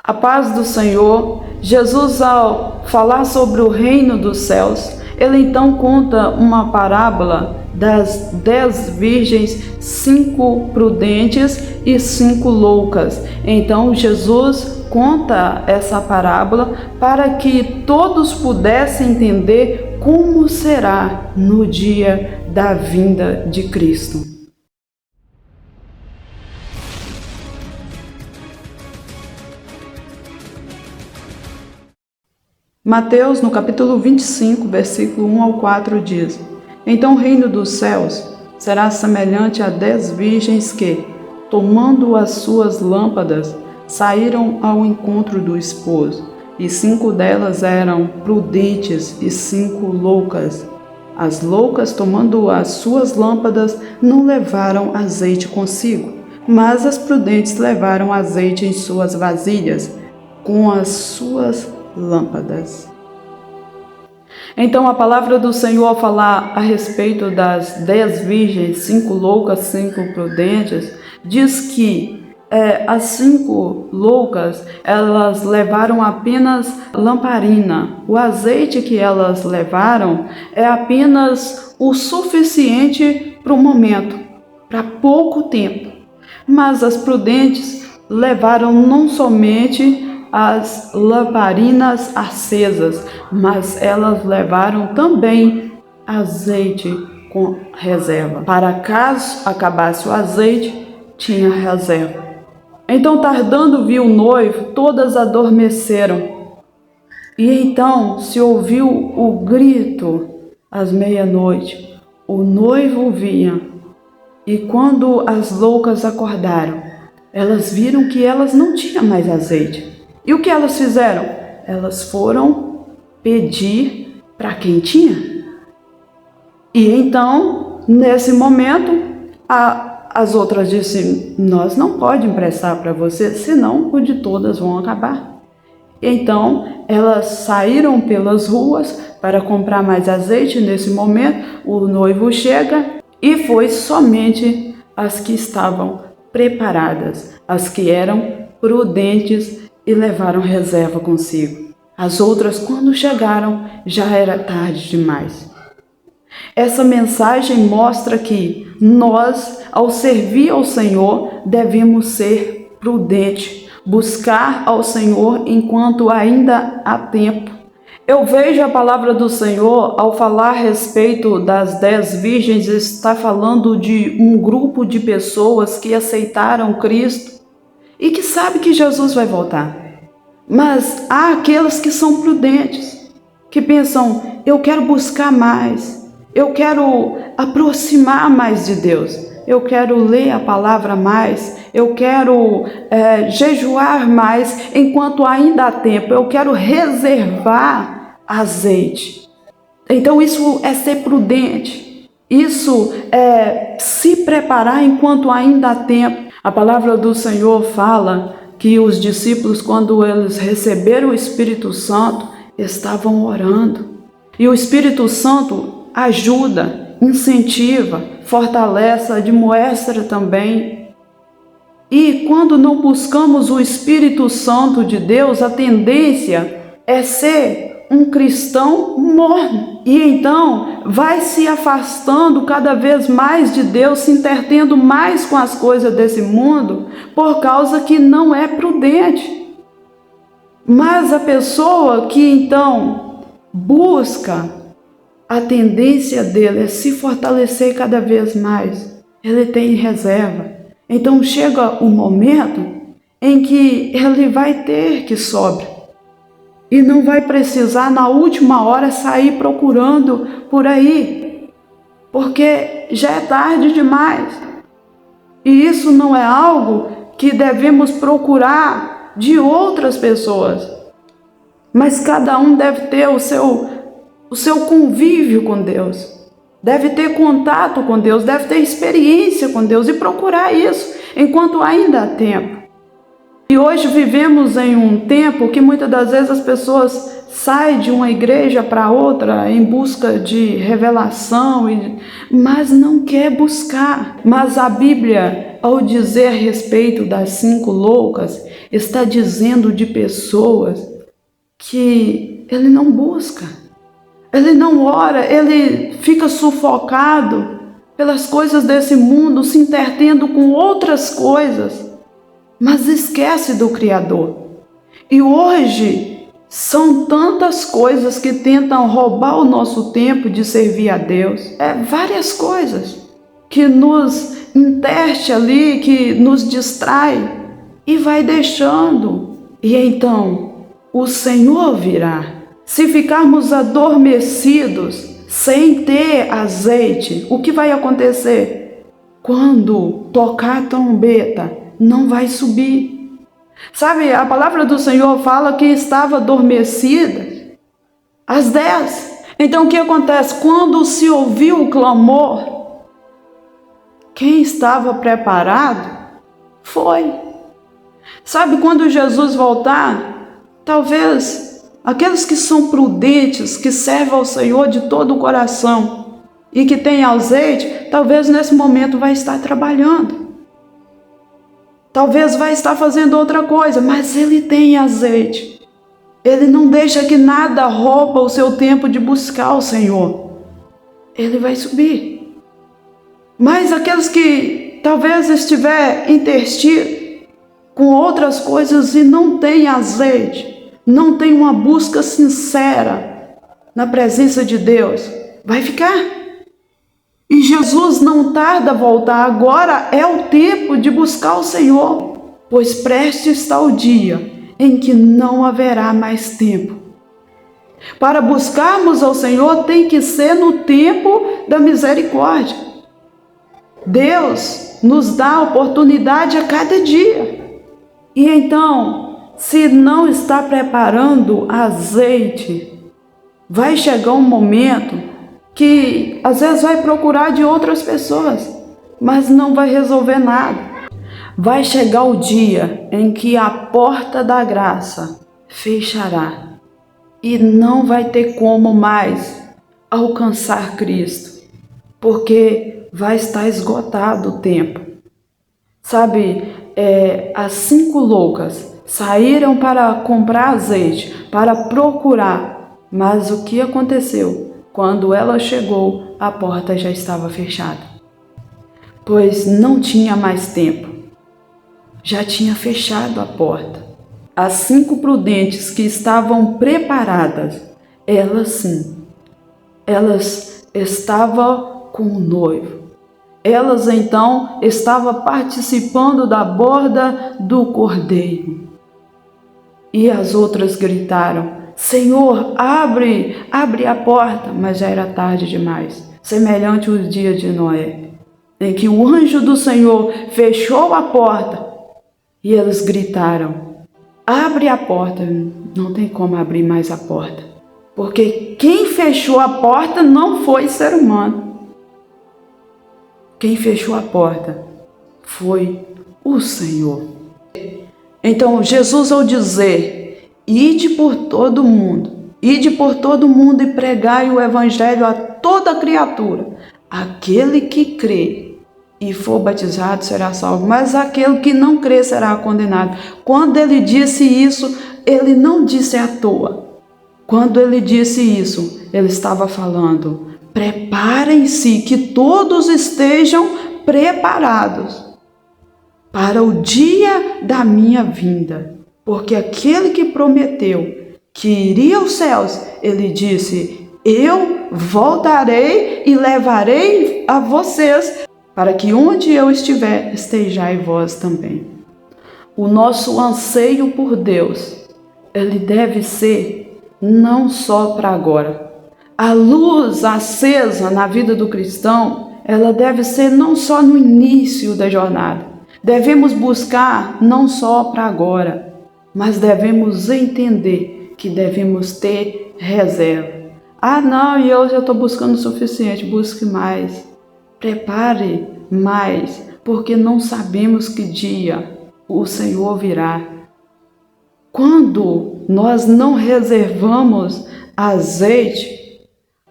A paz do Senhor. Jesus, ao falar sobre o reino dos céus, ele então conta uma parábola das 10 virgens, 5 prudentes e 5 loucas. Então Jesus conta essa parábola para que todos pudessem entender como será no dia da vinda de Cristo. Mateus, no capítulo 25, versículo 1 ao 4, diz: Então o reino dos céus será semelhante a 10 virgens que, tomando as suas lâmpadas, saíram ao encontro do esposo, e 5 delas eram prudentes e 5 loucas. As loucas, tomando as suas lâmpadas, não levaram azeite consigo, mas as prudentes levaram azeite em suas vasilhas, com as suas lâmpadas. Então a palavra do Senhor, ao falar a respeito das 10 virgens, 5 loucas, 5 prudentes, diz que as 5 loucas, elas levaram apenas lamparina. O azeite que elas levaram é apenas o suficiente para o momento, para pouco tempo. Mas as prudentes levaram não somente as lamparinas acesas, mas elas levaram também azeite com reserva. Para caso acabasse o azeite, tinha reserva. Então, tardando vir o noivo, todas adormeceram. E então se ouviu o grito às meia-noite. O noivo vinha. E quando as loucas acordaram, elas viram que elas não tinham mais azeite. E o que elas fizeram? Elas foram pedir para quem tinha. E então, nesse momento, as outras disseram: nós não podemos emprestar para você, senão o de todas vão acabar. Então, elas saíram pelas ruas para comprar mais azeite. Nesse momento, o noivo chega e foi somente as que estavam preparadas, as que eram prudentes e levaram reserva consigo. As outras, quando chegaram, já era tarde demais. Essa mensagem mostra que nós, ao servir ao Senhor, devemos ser prudentes, buscar ao Senhor enquanto ainda há tempo. Eu vejo a palavra do Senhor, ao falar a respeito das 10 virgens, está falando de um grupo de pessoas que aceitaram Cristo e que sabe que Jesus vai voltar. Mas há aqueles que são prudentes, que pensam: eu quero buscar mais, eu quero aproximar mais de Deus, eu quero ler a palavra mais, eu quero jejuar mais enquanto ainda há tempo, eu quero reservar azeite. Então isso é ser prudente, isso é se preparar enquanto ainda há tempo. A palavra do Senhor fala que os discípulos, quando eles receberam o Espírito Santo, estavam orando. E o Espírito Santo ajuda, incentiva, fortalece, admoesta também. E quando não buscamos o Espírito Santo de Deus, a tendência é ser um cristão morno. E então vai se afastando cada vez mais de Deus, se entretendo mais com as coisas desse mundo, por causa que não é prudente. Mas a pessoa que então busca, a tendência dele é se fortalecer cada vez mais. Ele tem reserva. Então chega o momento em que ele vai ter que sobrar. E não vai precisar na última hora sair procurando por aí, porque já é tarde demais. E isso não é algo que devemos procurar de outras pessoas, mas cada um deve ter o seu convívio com Deus, deve ter contato com Deus, deve ter experiência com Deus e procurar isso enquanto ainda há tempo. E hoje vivemos em um tempo que muitas das vezes as pessoas saem de uma igreja para outra em busca de revelação, mas não quer buscar. Mas a Bíblia ao dizer a respeito das 5 loucas, está dizendo de pessoas que ele não busca, ele não ora, ele fica sufocado pelas coisas desse mundo, se entretendo com outras coisas, mas esquece do Criador. E hoje são tantas coisas que tentam roubar o nosso tempo de servir a Deus. Várias coisas que nos enterte ali, que nos distrai e vai deixando. E então o Senhor virá. Se ficarmos adormecidos, sem ter azeite, o que vai acontecer? Quando tocar a trombeta, não vai subir. Sabe, a palavra do Senhor fala que estava adormecida às 10. Então o que acontece? Quando se ouviu o clamor, quem estava preparado foi. Sabe, quando Jesus voltar, talvez aqueles que são prudentes, que servem ao Senhor de todo o coração e que têm azeite, talvez nesse momento vai estar trabalhando. Talvez vai estar fazendo outra coisa, mas ele tem azeite. Ele não deixa que nada rouba o seu tempo de buscar o Senhor. Ele vai subir. Mas aqueles que talvez estiver intertido com outras coisas e não tem azeite, não tem uma busca sincera na presença de Deus, vai ficar. E Jesus não tarda a voltar, agora é o tempo de buscar o Senhor, pois prestes está o dia em que não haverá mais tempo. Para buscarmos ao Senhor tem que ser no tempo da misericórdia. Deus nos dá oportunidade a cada dia. E então, se não está preparando azeite, vai chegar um momento que às vezes vai procurar de outras pessoas, mas não vai resolver nada. Vai chegar o dia em que a porta da graça fechará e não vai ter como mais alcançar Cristo, porque vai estar esgotado o tempo. Sabe, as 5 loucas saíram para comprar azeite, para procurar, mas o que aconteceu? Quando ela chegou, a porta já estava fechada, pois não tinha mais tempo. Já tinha fechado a porta. As 5 prudentes que estavam preparadas, elas sim, elas estavam com o noivo. Elas então estavam participando da borda do cordeiro. E as outras gritaram: Senhor, abre a porta, mas já era tarde demais, semelhante ao dia de Noé, em que o anjo do Senhor fechou a porta e eles gritaram: abre a porta. Não tem como abrir mais a porta, porque quem fechou a porta não foi ser humano. Quem fechou a porta foi o Senhor. Então Jesus, ao dizer: ide por todo mundo e pregai o evangelho a toda criatura. Aquele que crê e for batizado será salvo, mas aquele que não crê será condenado. Quando ele disse isso, ele não disse à toa. Quando ele disse isso, ele estava falando: preparem-se, que todos estejam preparados para o dia da minha vinda. Porque aquele que prometeu que iria aos céus, ele disse: eu voltarei e levarei a vocês, para que onde eu estiver, estejai vós também. O nosso anseio por Deus, ele deve ser não só para agora. A luz acesa na vida do cristão, ela deve ser não só no início da jornada. Devemos buscar não só para agora, mas devemos entender que devemos ter reserva. Não, eu já estou buscando o suficiente. Busque mais. Prepare mais, porque não sabemos que dia o Senhor virá. Quando nós não reservamos azeite,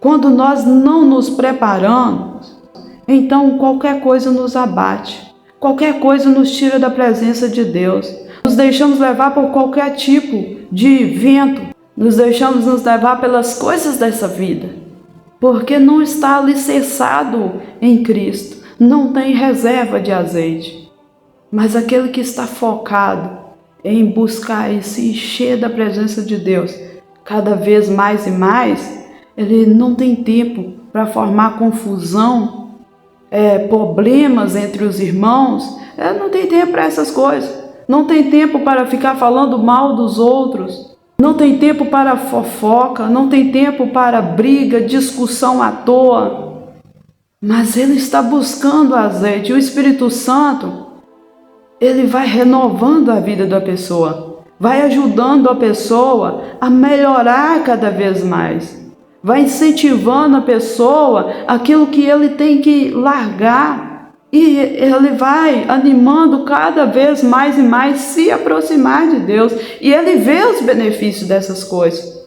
quando nós não nos preparamos, então qualquer coisa nos abate. Qualquer coisa nos tira da presença de Deus. Nos deixamos levar por qualquer tipo de vento. Nos deixamos nos levar pelas coisas dessa vida. Porque não está alicerçado em Cristo. Não tem reserva de azeite. Mas aquele que está focado em buscar e se encher da presença de Deus cada vez mais e mais, ele não tem tempo para formar confusão, problemas entre os irmãos. Não tem tempo para essas coisas. Não tem tempo para ficar falando mal dos outros. Não tem tempo para fofoca. Não tem tempo para briga, discussão à toa. Mas ele está buscando azeite. O Espírito Santo, ele vai renovando a vida da pessoa. Vai ajudando a pessoa a melhorar cada vez mais. Vai incentivando a pessoa aquilo que ele tem que largar. E ele vai animando cada vez mais e mais se aproximar de Deus. E ele vê os benefícios dessas coisas.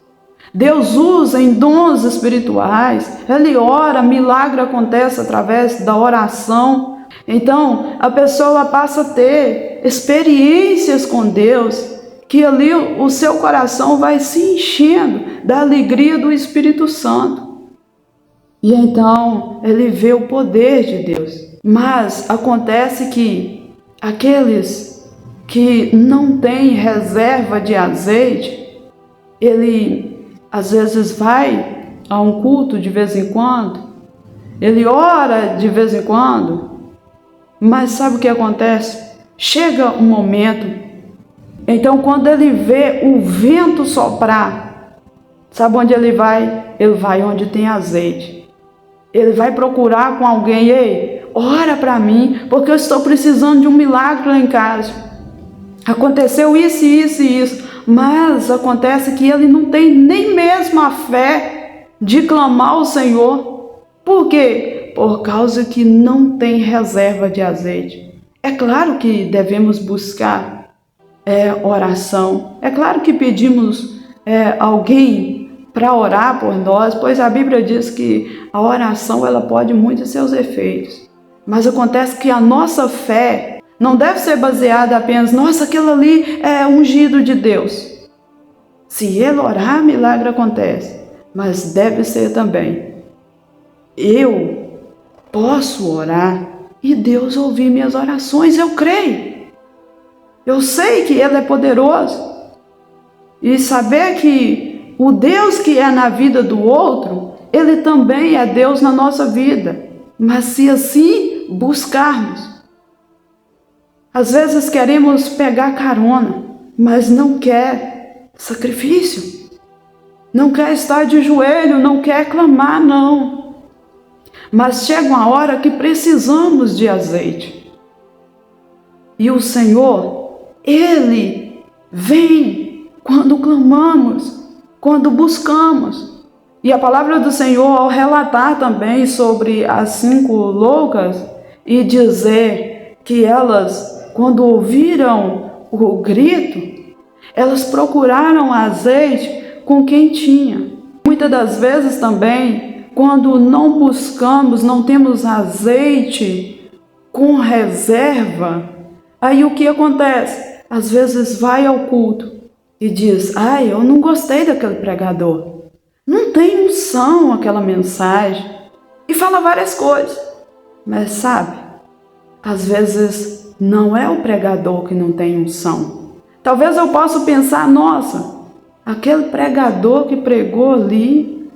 Deus usa em dons espirituais. Ele ora, milagre acontece através da oração. Então a pessoa passa a ter experiências com Deus, que ali o seu coração vai se enchendo da alegria do Espírito Santo. E então ele vê o poder de Deus. Mas acontece que aqueles que não têm reserva de azeite, ele às vezes vai a um culto de vez em quando, ele ora de vez em quando, mas sabe o que acontece? Chega um momento, então quando ele vê o vento soprar, sabe onde ele vai? Ele vai onde tem azeite. Ele vai procurar com alguém: ei, ora para mim, porque eu estou precisando de um milagre lá em casa. Aconteceu isso, isso e isso. Mas acontece que ele não tem nem mesmo a fé de clamar ao Senhor. Por quê? Por causa que não tem reserva de azeite. É claro que devemos buscar oração. É claro que pedimos alguém para orar por nós, pois a Bíblia diz que a oração ela pode muito seus efeitos. Mas acontece que a nossa fé não deve ser baseada apenas: nossa, aquilo ali é ungido de Deus. Se ele orar, milagre acontece. Mas deve ser também: eu posso orar e Deus ouvir minhas orações. Eu creio. Eu sei que Ele é poderoso. E saber que o Deus que é na vida do outro, Ele também é Deus na nossa vida. Mas se assim buscarmos, às vezes queremos pegar carona, mas não quer sacrifício, não quer estar de joelho, não quer clamar, não. Mas chega uma hora que precisamos de azeite. E o Senhor, Ele vem quando clamamos, quando buscamos. E a palavra do Senhor, ao relatar também sobre as 5 loucas e dizer que elas, quando ouviram o grito, elas procuraram azeite com quem tinha. Muitas das vezes também, quando não buscamos, não temos azeite com reserva, aí o que acontece? Às vezes vai ao culto e diz: eu não gostei daquele pregador. Não tem unção aquela mensagem. E fala várias coisas. Mas sabe, às vezes não é o pregador que não tem unção. Talvez eu possa pensar: nossa, aquele pregador que pregou ali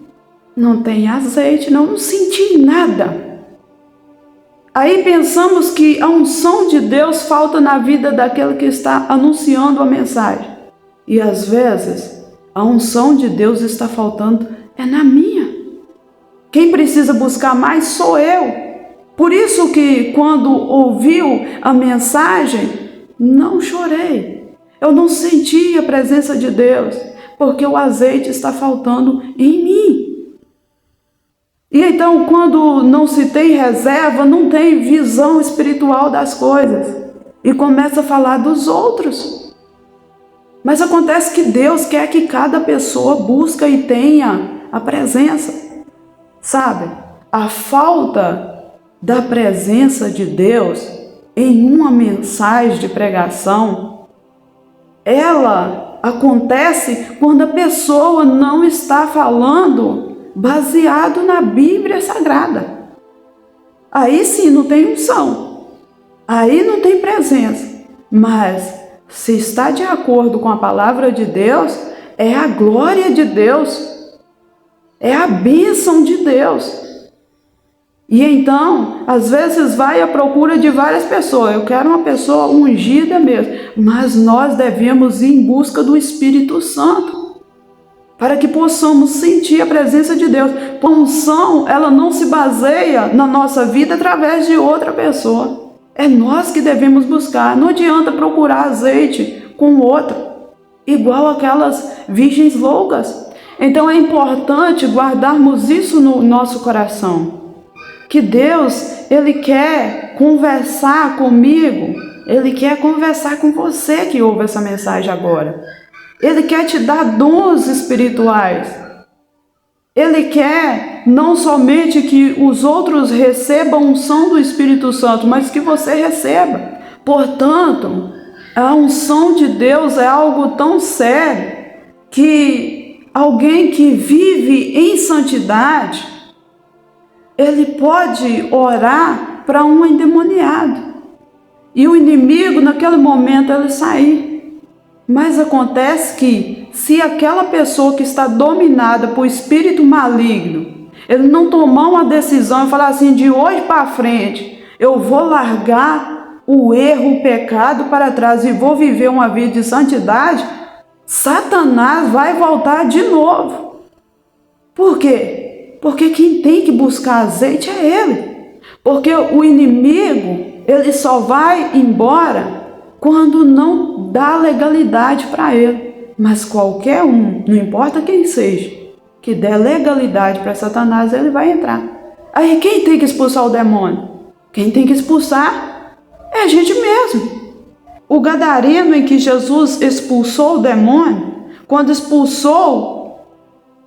não tem azeite, não senti nada. Aí pensamos que a unção de Deus falta na vida daquele que está anunciando a mensagem. E às vezes a unção de Deus está faltando na minha. Quem precisa buscar mais sou eu. Por isso que quando ouviu a mensagem, não chorei. Eu não senti a presença de Deus, porque o azeite está faltando em mim. E então, quando não se tem reserva, não tem visão espiritual das coisas. E começa a falar dos outros. Mas acontece que Deus quer que cada pessoa busque e tenha a presença. Sabe? A falta da presença de Deus em uma mensagem de pregação, ela acontece quando a pessoa não está falando baseado na Bíblia Sagrada. Aí sim não tem unção, aí não tem presença, mas se está de acordo com a palavra de Deus, é a glória de Deus, é a bênção de Deus. E então, às vezes vai à procura de várias pessoas. Eu quero uma pessoa ungida mesmo. Mas nós devemos ir em busca do Espírito Santo, para que possamos sentir a presença de Deus. A unção, ela não se baseia na nossa vida através de outra pessoa. É nós que devemos buscar. Não adianta procurar azeite com outro, igual aquelas virgens loucas. Então é importante guardarmos isso no nosso coração. Que Deus, Ele quer conversar comigo, Ele quer conversar com você que ouve essa mensagem agora. Ele quer te dar dons espirituais. Ele quer não somente que os outros recebam a unção do Espírito Santo, mas que você receba. Portanto, a unção de Deus é algo tão sério que alguém que vive em santidade, ele pode orar para um endemoniado e o inimigo naquele momento ele sair. Mas acontece que se aquela pessoa que está dominada por espírito maligno, ele não tomar uma decisão e falar assim, de hoje para frente, eu vou largar o erro, o pecado para trás e vou viver uma vida de santidade, Satanás vai voltar de novo. Por quê? Porque quem tem que buscar azeite é ele. Porque o inimigo, ele só vai embora quando não dá legalidade para ele. Mas qualquer um, não importa quem seja, que der legalidade para Satanás, ele vai entrar. Aí quem tem que expulsar o demônio? Quem tem que expulsar é a gente mesmo. O gadareno em que Jesus expulsou o demônio, quando expulsou,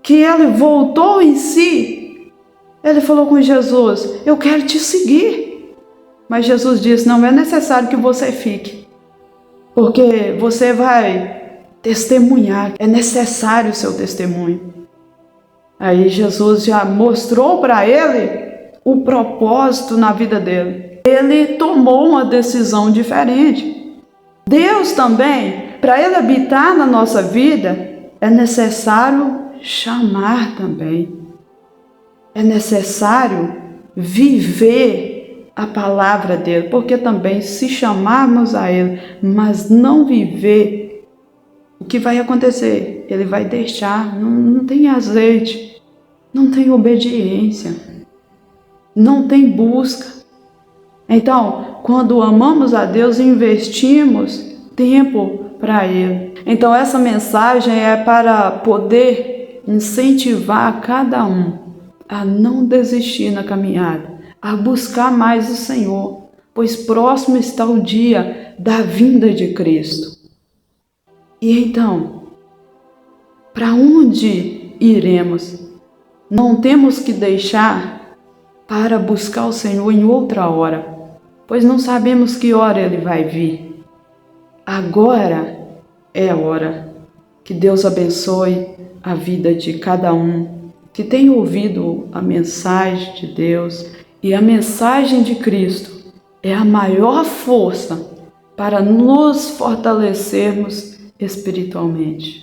que ele voltou em si, ele falou com Jesus, eu quero te seguir. Mas Jesus disse, não é necessário que você fique, porque você vai testemunhar, é necessário o seu testemunho. Aí Jesus já mostrou para ele o propósito na vida dele. Ele tomou uma decisão diferente. Deus também, para ele habitar na nossa vida, é necessário chamar também. É necessário viver a palavra dele, porque também se chamarmos a ele, mas não viver, o que vai acontecer? Ele vai deixar, não tem azeite, não tem obediência, não tem busca. Então, quando amamos a Deus, investimos tempo para Ele. Então, essa mensagem é para poder incentivar cada um a não desistir na caminhada, a buscar mais o Senhor, pois próximo está o dia da vinda de Cristo. E então, para onde iremos? Não temos que deixar para buscar o Senhor em outra hora, pois não sabemos que hora Ele vai vir. Agora é a hora. Que Deus abençoe a vida de cada um que tem ouvido a mensagem de Deus, e a mensagem de Cristo é a maior força para nos fortalecermos espiritualmente.